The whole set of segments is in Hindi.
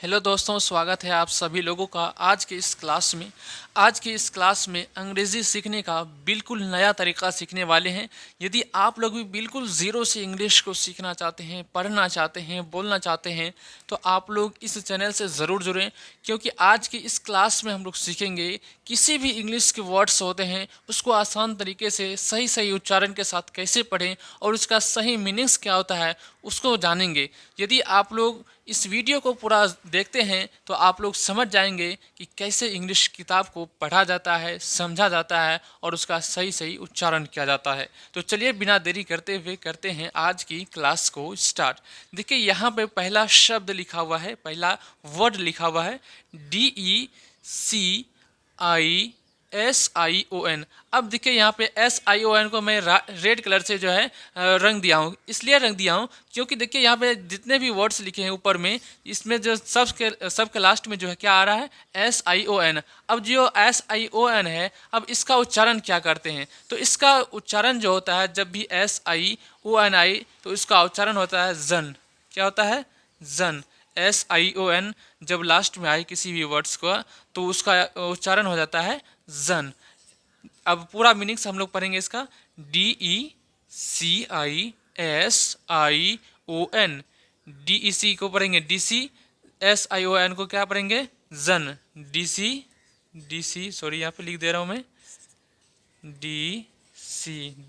हेलो दोस्तों, स्वागत है आप सभी लोगों का आज के इस क्लास में अंग्रेज़ी सीखने का बिल्कुल नया तरीका सीखने वाले हैं। यदि आप लोग भी बिल्कुल ज़ीरो से इंग्लिश को सीखना चाहते हैं, पढ़ना चाहते हैं, बोलना चाहते हैं, तो आप लोग इस चैनल से ज़रूर जुड़ें, क्योंकि आज की इस क्लास में हम लोग सीखेंगे किसी भी इंग्लिश के वर्ड्स होते हैं उसको आसान तरीके से सही सही उच्चारण के साथ कैसे पढ़ें और उसका सही मीनिंग्स क्या होता है उसको जानेंगे। यदि आप लोग इस वीडियो को पूरा देखते हैं तो आप लोग समझ जाएंगे कि कैसे इंग्लिश किताब को पढ़ा जाता है, समझा जाता है और उसका सही सही उच्चारण किया जाता है। तो चलिए बिना देरी करते हुए करते हैं आज की क्लास को स्टार्ट। देखिए यहाँ पे पहला शब्द लिखा हुआ है, पहला वर्ड लिखा हुआ है DECISION। अब देखिए यहाँ पे SION को मैं रेड कलर से जो है रंग दिया हूँ। इसलिए रंग दिया हूँ क्योंकि देखिए यहाँ पे जितने भी वर्ड्स लिखे हैं ऊपर में, इसमें जो सबके लास्ट में जो है क्या आ रहा है, SION। अब जो SION है, अब इसका उच्चारण क्या करते हैं, तो इसका उच्चारण जो होता है जब भी SION आई तो इसका उच्चारण होता है जन। क्या होता है? जन। SION जब लास्ट में आए किसी भी वर्ड्स को तो उसका उच्चारण हो जाता है जन। अब पूरा मीनिंग्स हम लोग पढ़ेंगे इसका। DECISION। DEC को पढ़ेंगे DC, SION को क्या पढ़ेंगे? जन। DC सॉरी यहाँ पे लिख दे रहा हूँ मैं,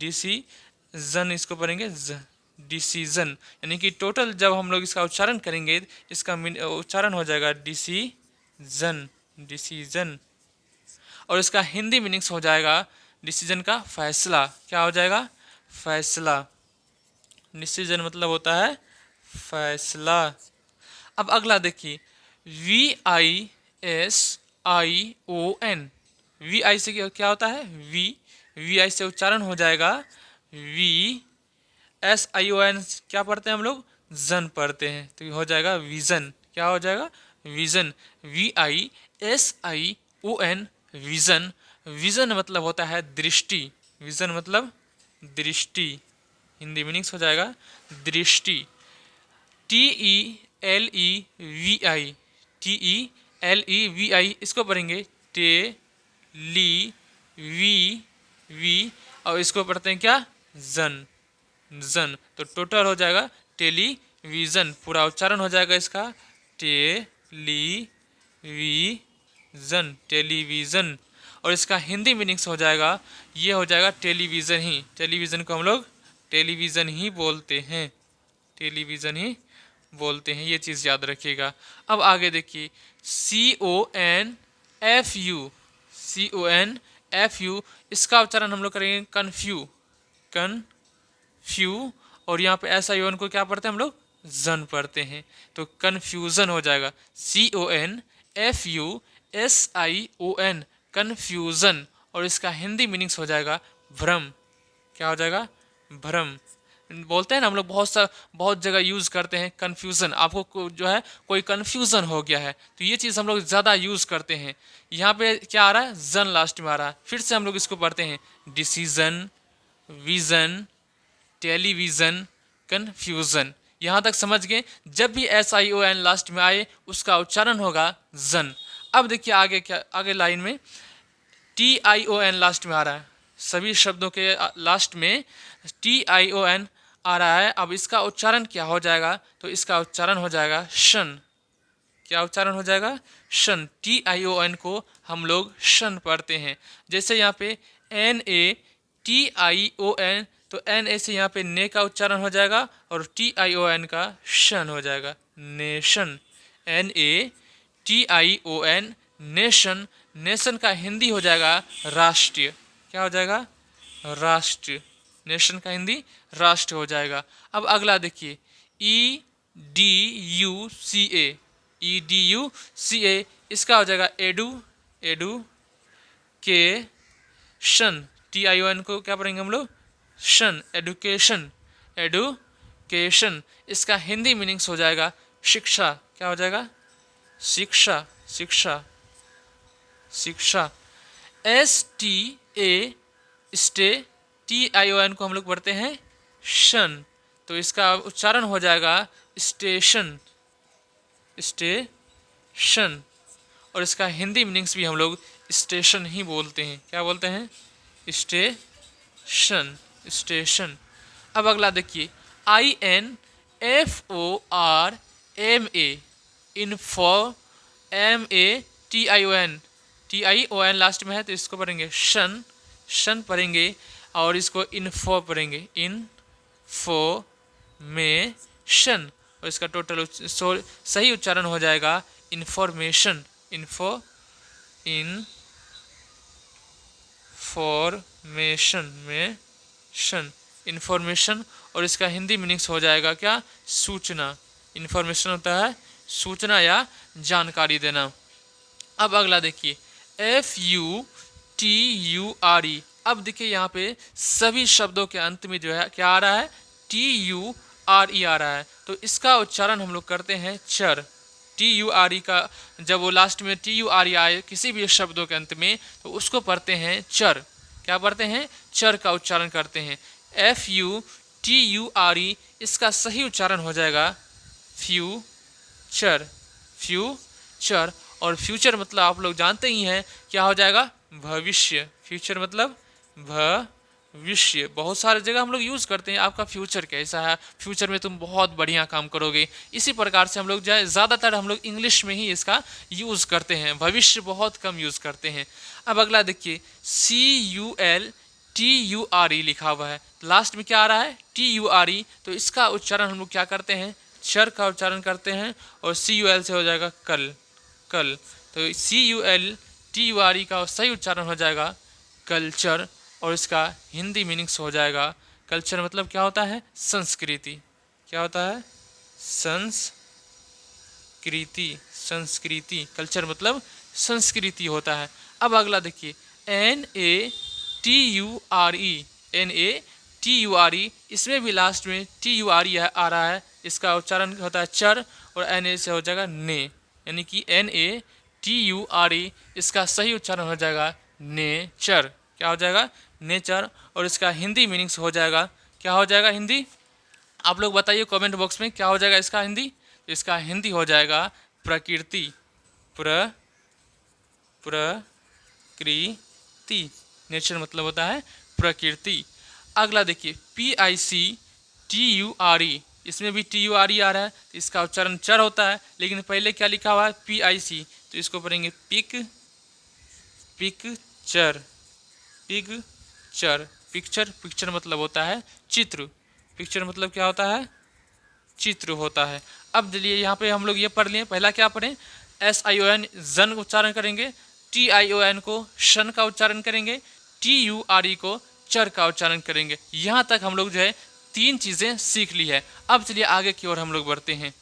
DC जन इसको पढ़ेंगे डिसीजन। यानी कि टोटल जब हम लोग इसका उच्चारण करेंगे इसका उच्चारण हो जाएगा डिसीजन। और इसका हिंदी मीनिंग्स हो जाएगा डिसीजन का फैसला। क्या हो जाएगा? फैसला। डिसीजन मतलब होता है फैसला। अब अगला देखिए, VISION। VI से क्या होता है? VI से उच्चारण हो जाएगा SION। क्या पढ़ते हैं हम लोग? जन पढ़ते हैं, तो ये हो जाएगा विजन। क्या हो जाएगा? विजन। VISION vision. विजन मतलब होता है दृष्टि। विजन मतलब दृष्टि। हिंदी मीनिंग्स हो जाएगा दृष्टि। TELEVI। TELEVI इसको पढ़ेंगे वी और इसको पढ़ते हैं क्या? जन। जन। तो टोटल हो जाएगा टेलीविजन। पूरा उच्चारण हो जाएगा इसका टेलीविजन। टेलीविजन। और इसका हिंदी मीनिंग्स हो जाएगा, ये हो जाएगा टेलीविज़न ही। टेलीविज़न को हम लोग टेलीविज़न ही बोलते हैं। टेलीविज़न ही बोलते हैं, ये चीज़ याद रखिएगा। अब आगे देखिए, CONFU। इसका उच्चारण हम लोग करेंगे कन्फ्यू। और यहाँ पे SION को क्या पढ़ते हैं हम लोग? जन पढ़ते हैं, तो कन्फ्यूज़न हो जाएगा CONFUSION। कन्फ्यूज़न। और इसका हिंदी मीनिंग्स हो जाएगा भ्रम। क्या हो जाएगा? भ्रम। बोलते हैं ना हम लोग, बहुत जगह यूज़ करते हैं कन्फ्यूज़न। आपको जो है कोई कन्फ्यूज़न हो गया है तो ये चीज़ हम लोग ज़्यादा यूज़ करते हैं। यहाँ पे क्या आ रहा है? जन लास्ट में आ रहा है। फिर से हम लोग इसको पढ़ते हैं डिसीजन, विज़न, टेलीविज़न, कन्फ्यूज़न। यहाँ तक समझ गए। जब भी SION लास्ट में आए उसका उच्चारण होगा जन। अब देखिए आगे क्या, आगे लाइन में TION लास्ट में आ रहा है। सभी शब्दों के लास्ट में TION आ रहा है। अब इसका उच्चारण क्या हो जाएगा? तो इसका उच्चारण हो जाएगा शन। क्या उच्चारण हो जाएगा? शन। TION को हम लोग शन पढ़ते हैं। जैसे यहाँ पे NATION, तो NA से यहाँ पे ने का उच्चारण हो जाएगा और TION का शन हो जाएगा नेशन। NATION nation. नेशन का हिंदी हो जाएगा राष्ट्रीय। क्या हो जाएगा? राष्ट्र। नेशन का हिंदी राष्ट्र हो जाएगा। अब अगला देखिए, EDUCA। EDUCA इसका हो जाएगा एडुकेशन। TION को क्या पढ़ेंगे हम लोग? शन। एडुकेशन। एडुकेशन। इसका हिंदी मीनिंग्स हो जाएगा शिक्षा। क्या हो जाएगा? शिक्षा। शिक्षा। शिक्षा। STA stay. TION को हम लोग पढ़ते हैं शन, तो इसका उच्चारण हो जाएगा स्टेशन। स्टेशन। शन, और इसका हिंदी मीनिंग्स भी हम लोग स्टेशन ही बोलते हैं। क्या बोलते हैं? Station, station. अब अगला देखिए, INFORMA, info, MATION, TION last में है तो इसको पढ़ेंगे शन, शन पढ़ेंगे, और इसको इन्फो पढ़ेंगे, इन्फॉर्मेशन, और इसका टोटल सही उच्चारण हो जाएगा इंफॉर्मेशन, इंफॉर्मेशन में शन, इंफॉर्मेशन, और इसका हिंदी मीनिंग्स हो जाएगा क्या? सूचना। इंफॉर्मेशन होता है सूचना या जानकारी देना। अब अगला देखिए, FUTURE। अब देखिए यहाँ पे सभी शब्दों के अंत में जो है क्या आ रहा है? TURE आ रहा है, तो इसका उच्चारण हम लोग करते हैं चर। TURE का जब वो लास्ट में TURE आए किसी भी शब्दों के अंत में, तो उसको पढ़ते हैं चर। क्या पढ़ते हैं? चर का उच्चारण करते हैं। FUTURE, इसका सही उच्चारण हो जाएगा फ्यूचर, फ्यूचर। और फ्यूचर मतलब आप लोग जानते ही हैं क्या हो जाएगा? भविष्य। फ्यूचर मतलब भविष्य। बहुत सारे जगह हम लोग यूज़ करते हैं, आपका फ्यूचर कैसा है, फ्यूचर में तुम बहुत बढ़िया काम करोगे। इसी प्रकार से हम लोग ज़्यादातर हम लोग इंग्लिश में ही इसका यूज़ करते हैं, भविष्य बहुत कम यूज़ करते हैं। अब अगला देखिए, CULTURE लिखा हुआ है, लास्ट में क्या आ रहा है? TURE, तो इसका उच्चारण हम लोग क्या करते हैं? चर का उच्चारण करते हैं, और CUL से हो जाएगा कल, कल। तो CULTURE का सही उच्चारण हो जाएगा कल्चर, और इसका हिंदी मीनिंग्स हो जाएगा कल्चर मतलब क्या होता है? संस्कृति। क्या होता है? संस्कृति, संस्कृति। कल्चर मतलब संस्कृति होता है। अब अगला देखिए, NATURE, NATURE, इसमें भी लास्ट में TURE आ रहा है, इसका उच्चारण होता है चर, और NA से हो जाएगा ने, यानी कि NATURE, इसका सही उच्चारण हो जाएगा नेचर। क्या हो जाएगा? नेचर, और इसका हिंदी मीनिंग्स हो जाएगा, क्या हो जाएगा हिंदी? आप लोग बताइए कमेंट बॉक्स में क्या हो जाएगा इसका हिंदी। इसका हिंदी हो जाएगा प्रकृति, प्रकृति। नेचर मतलब होता है प्रकृति। अगला देखिए, PICTURE, इसमें भी TURE आ रहा है, तो इसका उच्चारण चर होता है, लेकिन पहले क्या लिखा हुआ है? PIC, तो इसको पढ़ेंगे पिक्चर, पिक्चर, पिक्चर। पिक्चर मतलब होता है चित्र, पिक्चर मतलब क्या होता है? चित्र होता है। अब चलिए यहाँ पे हम लोग ये पढ़ लिए, पहला क्या पढ़ें? SION, जन उच्चारण करेंगे, TION को शन का उच्चारण करेंगे, TURE को चर का उच्चारण करेंगे। यहाँ तक हम लोग जो है 3 चीज़ें सीख ली है। अब चलिए आगे की ओर हम लोग बढ़ते हैं।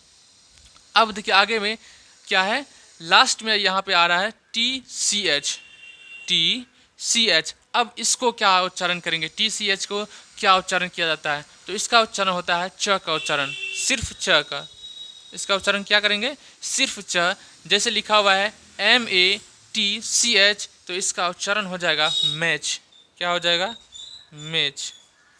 अब देखिए आगे में क्या है? लास्ट में यहाँ पे आ रहा है TCH, TCH। अब इसको क्या उच्चारण करेंगे? TCH को क्या उच्चारण किया जाता है? तो इसका उच्चारण होता है च का उच्चारण, सिर्फ च का। इसका उच्चारण क्या करेंगे? सिर्फ च। जैसे लिखा हुआ है MATCH, तो इसका उच्चारण हो जाएगा मैच। क्या हो जाएगा? मैच।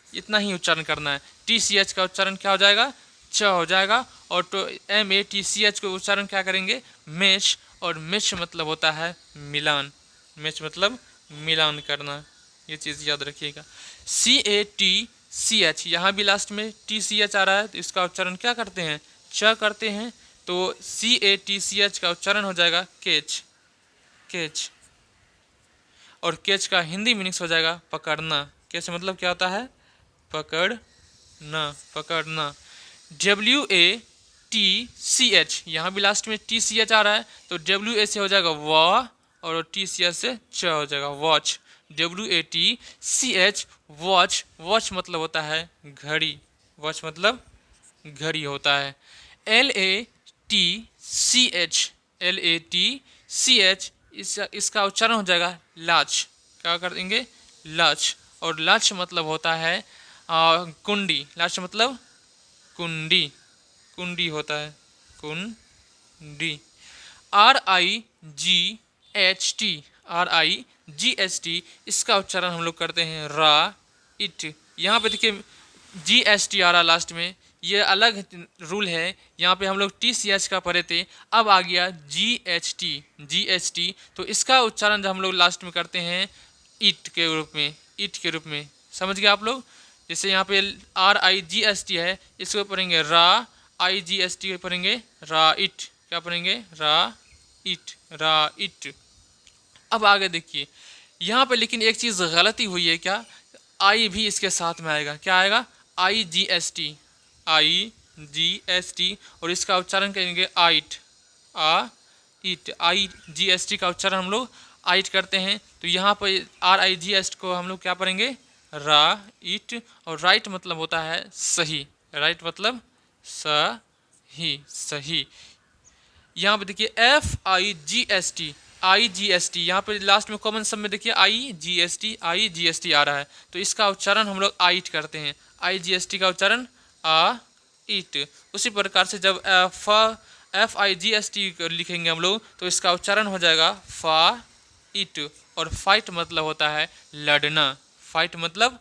इतना ही उच्चारण करना है। TCH का उच्चारण क्या हो जाएगा? च हो जाएगा, और तो MATCH को उच्चारण क्या करेंगे? मैच। और मैच मतलब होता है मिलान, मैच मतलब मिलान करना, ये चीज़ याद रखिएगा। CATCH, यहाँ भी लास्ट में TCH आ रहा है, तो इसका उच्चारण क्या करते हैं? च करते हैं, तो CATCH का उच्चारण हो जाएगा कैच, कैच। और कैच का हिंदी मीनिंग्स हो जाएगा पकड़ना। कैच मतलब क्या होता है? पकड़ना, पकड़ना। WATCH, यहाँ भी लास्ट में TCH आ रहा है, तो WA से हो जाएगा वा, और TCH से च हो जाएगा वॉच। WATCH, watch. वॉच मतलब होता है घड़ी, वॉच मतलब घड़ी होता है। LATCH, LATCH, इसका उच्चारण हो जाएगा लाच। क्या कर देंगे? लाच। और लाच मतलब होता है कुंडी। लाच मतलब कुंडी, कुंडी होता है, कुंडी। RIGHT, RIGHT, इसका उच्चारण हम लोग करते हैं रा, इट। यहाँ पे देखिए GST आ रहा लास्ट में, ये अलग रूल है। यहाँ पे हम लोग टी सी एच का पढ़े थे, अब आ गया जी एच टी। तो इसका उच्चारण जब हम लोग लास्ट में करते हैं ईट के रूप में, ईट के रूप में, समझ गए आप लोग। जैसे यहाँ पे are I G S T है, इसको पढ़ेंगे रा आई जी एस टी पढ़ेंगे रा इट, क्या पढ़ेंगे रा इट, रा इट। अब आगे देखिए यहाँ पे लेकिन एक चीज़ गलती हुई है, क्या आई भी इसके साथ में आएगा, क्या आएगा I G S T, I G S T, और इसका उच्चारण करेंगे आइट, आ इट, आई जी एस टी का उच्चारण हम लोग आइट करते हैं। तो यहाँ पर आर आई जी एस को हम लोग क्या पढ़ेंगे रा इट, और राइट मतलब होता है सही, राइट मतलब सही, सही। यहाँ पे देखिए F I G S T, यहाँ पे लास्ट में कॉमन सब में देखिए आई जी एस टी आ रहा है, तो इसका उच्चारण हम लोग आइट करते हैं, आई जी एस टी का उच्चारण आ इट। उसी प्रकार से जब F I G S T लिखेंगे हम लोग, तो इसका उच्चारण हो जाएगा फा इट, और फाइट मतलब होता है लड़ना, फाइट मतलब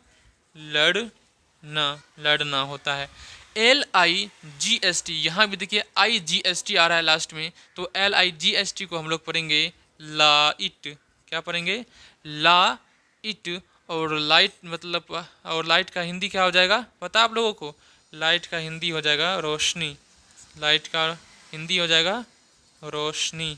लड़ना, लड़ना होता है। L I G S T, यहाँ भी देखिए आई जी एस टी आ रहा है लास्ट में, तो L I G S T को हम लोग पढ़ेंगे ला इट, क्या पढ़ेंगे ला इट। और लाइट मतलब, और लाइट का हिंदी क्या हो जाएगा पता आप लोगों को, लाइट का हिंदी हो जाएगा रोशनी, लाइट का हिंदी हो जाएगा रोशनी।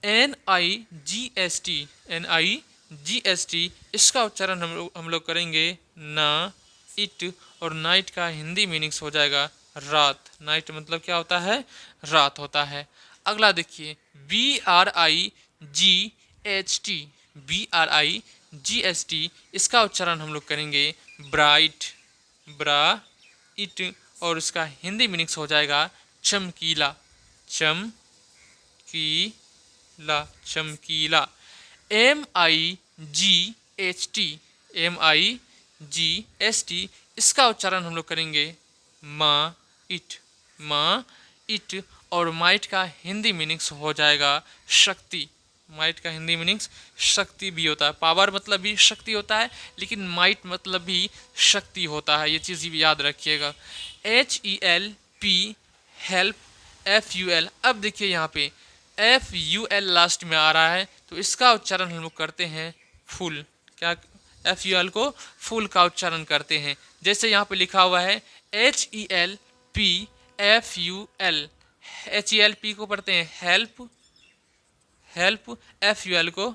एन आई जी एस टी, एन आई जी एस टी, इसका उच्चारण हम लोग करेंगे ना इट, और नाइट का हिंदी मीनिंग्स हो जाएगा रात, नाइट मतलब क्या होता है रात होता है। अगला देखिए B R I G H T, B R I G S T, इसका उच्चारण हम लोग करेंगे ब्राइट, ब्रा इट, और इसका हिंदी मीनिंग्स हो जाएगा चमकीला, चमकीला, चमकीला। एम आई जी एच टी, एम आई जी एस टी, इसका उच्चारण हम लोग करेंगे माँ इट, माँ इट, और माइट का हिंदी मीनिंग्स हो जाएगा शक्ति, माइट का हिंदी मीनिंग्स शक्ति भी होता है, पावर मतलब भी शक्ति होता है, लेकिन माइट मतलब भी शक्ति होता है, ये चीज़ भी याद रखिएगा। H E L P help, F U L, अब देखिए यहाँ पे एफ यू एल लास्ट में आ रहा है, तो इसका उच्चारण हम लोग करते हैं फुल, क्या एफ यू एल को फुल का उच्चारण करते हैं। जैसे यहाँ पे लिखा हुआ है H E L P F U L, H E L P को पढ़ते हैं help, help, F U L को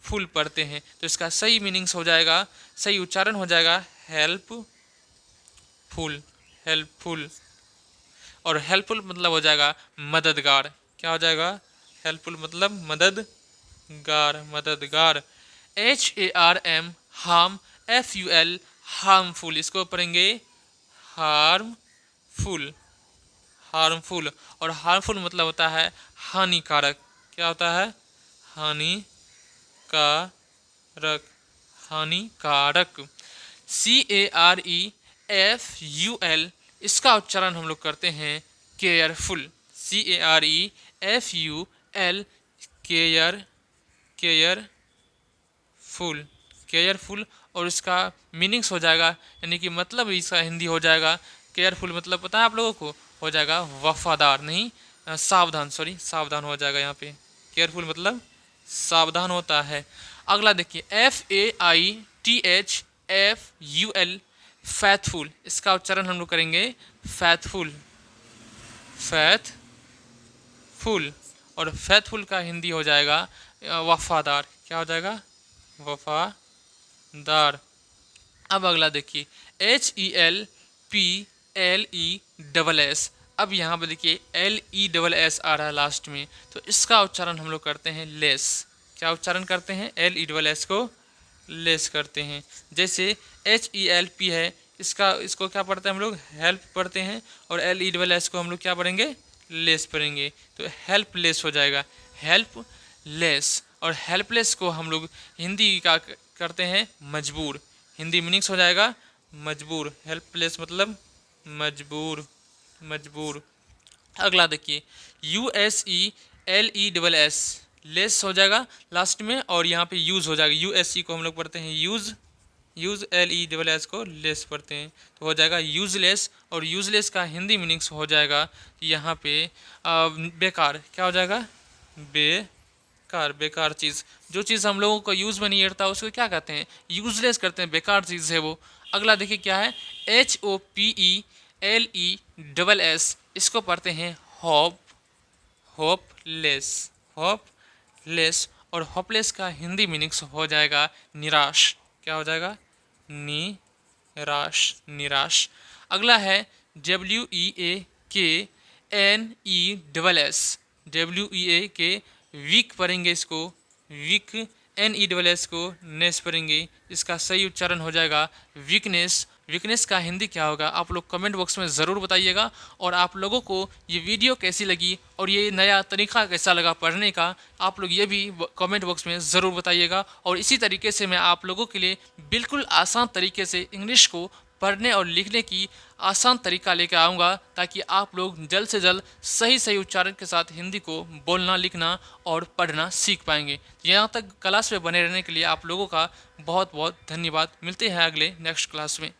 फुल पढ़ते हैं, तो इसका सही मीनिंग्स हो जाएगा, सही उच्चारण हो जाएगा हेल्प फुल, हेल्पफुल। और हेल्पफुल मतलब हो जाएगा मददगार, क्या हो जाएगा हेल्पफुल मतलब मददगार, मददगार। H A R M harm, F U L harmful, इसको पढ़ेंगे हार्मफुल, हार्मफुल, और हार्मफुल मतलब होता है हानिकारक, क्या होता है हानिकारक, हानिकारक। C A R E F U L, इसका उच्चारण हम लोग करते हैं careful, C A R E F U L, care, careful, careful, और इसका मीनिंग्स हो जाएगा, यानी कि मतलब इसका हिंदी हो जाएगा केयरफुल मतलब पता है आप लोगों को हो जाएगा वफादार, नहीं सावधान, सॉरी सावधान हो जाएगा यहाँ पे, केयरफुल मतलब सावधान होता है। अगला देखिए F A I T H F U L, faithful, इसका उच्चारण हम लोग करेंगे फैथफुल, फैथफुल, और फैथफुल का हिंदी हो जाएगा वफादार, क्या हो जाएगा वफादार। अब अगला देखिए H E L P L E double S, अब यहाँ पे देखिए एल ई डबल एस आ रहा है लास्ट में, तो इसका उच्चारण हम लोग करते हैं लेस, क्या उच्चारण करते हैं एल ई डबल एस को लेस करते हैं। जैसे एच ई एल पी है, इसको क्या पढ़ते हैं हम लोग हेल्प पढ़ते हैं, और एल ई डबल एस को हम लोग क्या पढ़ेंगे लेस पढ़ेंगे, तो हेल्प लेस हो जाएगा हेल्प लेस। और हेल्पलेस को हम लोग हिंदी का करते हैं मजबूर, हिंदी मीनिंग्स हो जाएगा मजबूर, हेल्पलेस मतलब मजबूर, मजबूर। अगला देखिए U S E L E double S, less हो जाएगा लास्ट में, और यहाँ पे यूज़ हो जाएगा, यू एस सी को हम लोग पढ़ते हैं use, use L E double S को लेस पढ़ते हैं तो हो जाएगा यूजलेस। और यूजलेस का हिंदी मीनिंग्स हो जाएगा यहाँ पे बेकार। क्या हो जाएगा? बेकार। बेकार चीज़, जो चीज़ हम लोगों को यूज़ में नहीं आता उसको क्या कहते हैं? यूजलेस करते हैं, बेकार चीज़ है वो। अगला देखिए क्या है, HOPELESS, इसको पढ़ते हैं होप। होपलेस। होपलेस। और होपलेस का हिंदी मीनिंग्स हो जाएगा निराश। क्या हो जाएगा? निराश। निराश। अगला है WEAKNESS। WEAK वीक पढ़ेंगे इसको, वीक। NESS को नेस पढ़ेंगे, इसका सही उच्चारण हो जाएगा वीकनेस। वीकनेस का हिंदी क्या होगा आप लोग कमेंट बॉक्स में ज़रूर बताइएगा। और आप लोगों को ये वीडियो कैसी लगी और ये नया तरीका कैसा लगा पढ़ने का, आप लोग ये भी कमेंट बॉक्स में ज़रूर बताइएगा। और इसी तरीके से मैं आप लोगों के लिए बिल्कुल आसान तरीके से इंग्लिश को पढ़ने और लिखने की आसान तरीका लेकर आऊँगा, ताकि आप लोग जल्द से जल्द सही सही उच्चारण के साथ हिंदी को बोलना, लिखना और पढ़ना सीख पाएंगे। यहाँ तक क्लास में बने रहने के लिए आप लोगों का बहुत बहुत धन्यवाद। मिलते हैं अगले नेक्स्ट क्लास में।